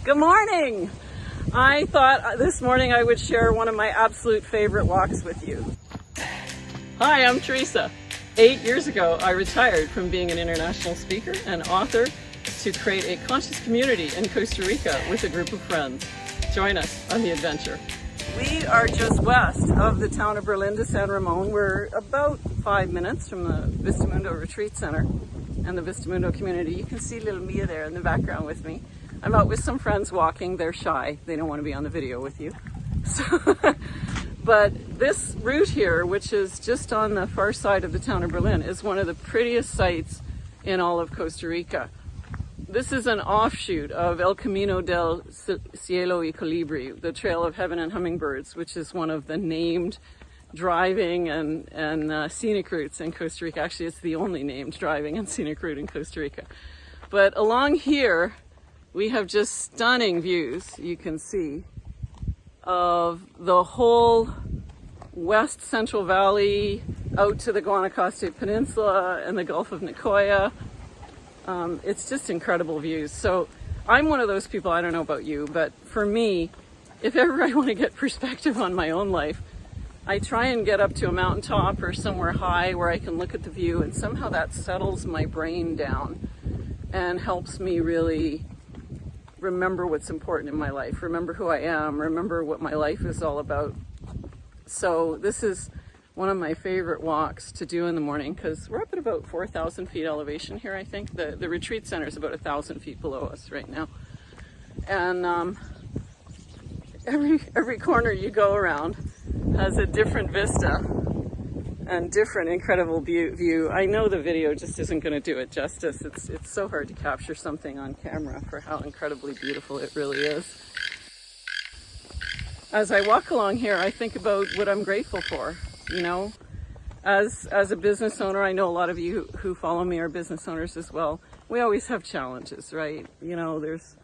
Good morning! I thought this morning I would share one of my absolute favorite walks with you. Hi, I'm Teresa. 8 years ago, I retired from being an international speaker and author to create a conscious community in Costa Rica with a group of friends. Join us on the adventure. We are just west of the town of Berlin de San Ramon. We're about 5 minutes from the Vistamundo Retreat Center and the Vistamundo community. You can see little Mia there in the background with me. I'm out with some friends walking. They're shy. They don't want to be on the video with you. But this route here, which is just on the far side of the town of Berlin, is one of the prettiest sights in all of Costa Rica. This is an offshoot of El Camino del Cielo y Colibri, the Trail of Heaven and Hummingbirds, which is one of the named driving and scenic routes in Costa Rica. Actually, it's the only named driving and scenic route in Costa Rica. But along here, we have just stunning views, you can see, of the whole west central valley out to the Guanacaste Peninsula and the Gulf of Nicoya. It's just incredible views. So I'm one of those people, I don't know about you, but for me, if ever I want to get perspective on my own life, I try and get up to a mountaintop or somewhere high where I can look at the view, and somehow that settles my brain down and helps me really remember what's important in my life, remember who I am, remember what my life is all about. So this is one of my favorite walks to do in the morning because we're up at about 4,000 feet elevation here, I think. The retreat center is about 1,000 feet below us right now. And every corner you go around has a different vista and different incredible view. I know the video just isn't going to do it justice. It's so hard to capture something on camera for how incredibly beautiful it really is. As I walk along here, I think about what I'm grateful for. You know, as a business owner, I know a lot of you who follow me are business owners as well. We always have challenges, right? You know, there's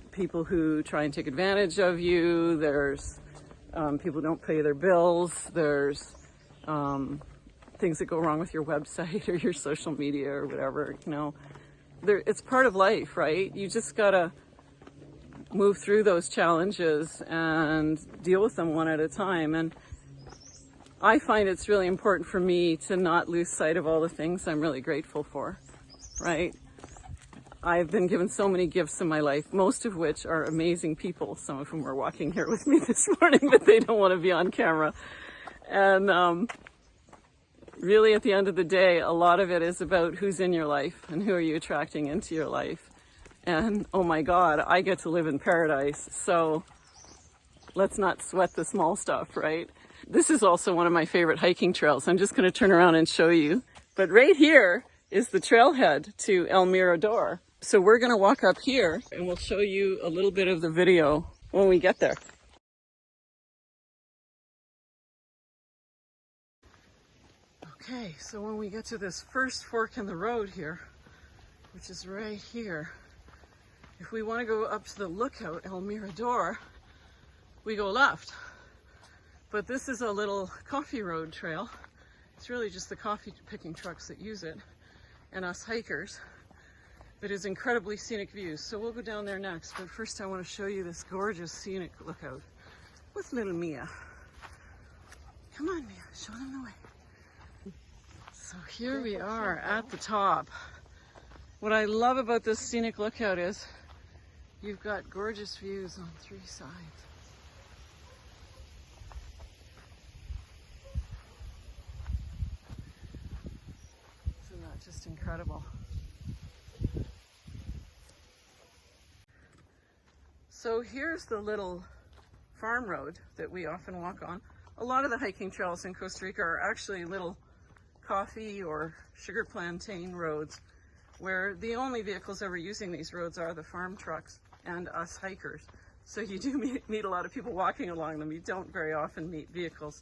people who try and take advantage of you. There's people who don't pay their bills. There's things that go wrong with your website or your social media or whatever, you know. It's part of life, right? You just gotta move through those challenges and deal with them one at a time. And I find it's really important for me to not lose sight of all the things I'm really grateful for, right? I've been given so many gifts in my life, most of which are amazing people. Some of whom are walking here with me this morning, but they don't want to be on camera. And really, at the end of the day, a lot of it is about who's in your life and who are you attracting into your life. And oh my God, I get to live in paradise. So let's not sweat the small stuff, right? This is also one of my favorite hiking trails. I'm just going to turn around and show you. But right here is the trailhead to El Mirador. So we're going to walk up here and we'll show you a little bit of the video when we get there. Okay, so when we get to this first fork in the road here, which is right here, if we want to go up to the lookout, El Mirador, we go left. But this is a little coffee road trail. It's really just the coffee picking trucks that use it and us hikers. It is incredibly scenic views. So we'll go down there next. But first I want to show you this gorgeous scenic lookout with little Mia. Come on, Mia, show them the way. So here we are at the top. What I love about this scenic lookout is you've got gorgeous views on 3 sides. Isn't that just incredible? So here's the little farm road that we often walk on. A lot of the hiking trails in Costa Rica are actually little coffee or sugar plantain roads where the only vehicles ever using these roads are the farm trucks and us hikers. So you do meet a lot of people walking along them. You don't very often meet vehicles.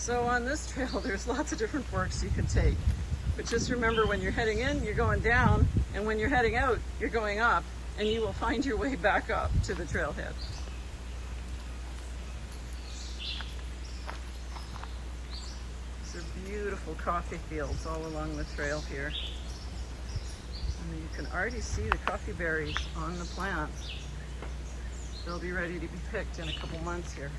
So on this trail, there's lots of different forks you can take. But just remember, when you're heading in, you're going down, and when you're heading out, you're going up, and you will find your way back up to the trailhead. These are beautiful coffee fields all along the trail here. And you can already see the coffee berries on the plants. They'll be ready to be picked in a couple months here.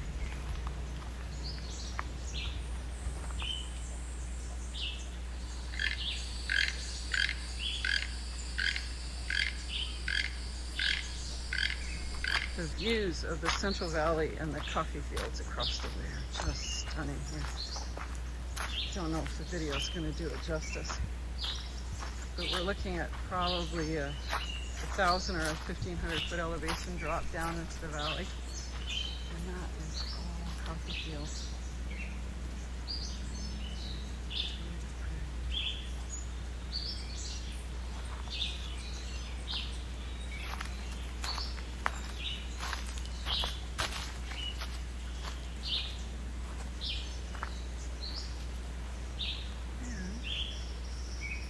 The views of the Central Valley and the coffee fields across the way are just stunning here. Don't know if the video is going to do it justice, but we're looking at probably a 1,000 or a 1,500 foot elevation drop down into the valley, and that is all coffee fields.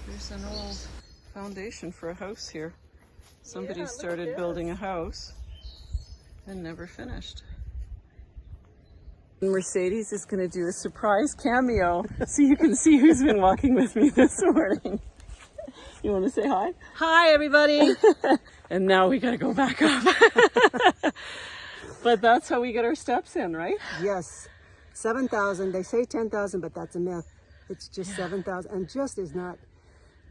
There's an old foundation for a house here. Somebody started building a house and never finished. Mercedes is going to do a surprise cameo so you can see who's been walking with me this morning. You want to say hi? Hi, everybody. And now we got to go back up. But that's how we get our steps in, right? Yes. 7,000. They say 10,000, but that's a myth. It's just 7,000. And just is not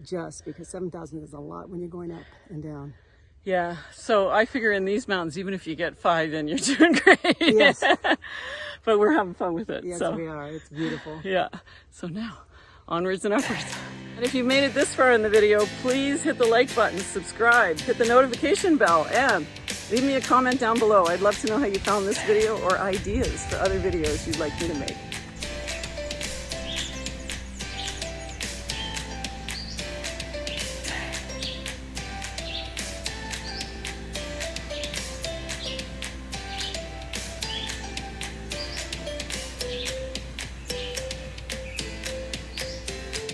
just, because 7,000 is a lot when you're going up and down. Yeah. So I figure in these mountains, even if you get 5, then you're doing great. Yes. But we're having fun with it. Yes, so. we are. It's beautiful. Yeah. So now, onwards and upwards. And if you've made it this far in the video, please hit the like button, subscribe, hit the notification bell, and leave me a comment down below. I'd love to know how you found this video or ideas for other videos you'd like me to make.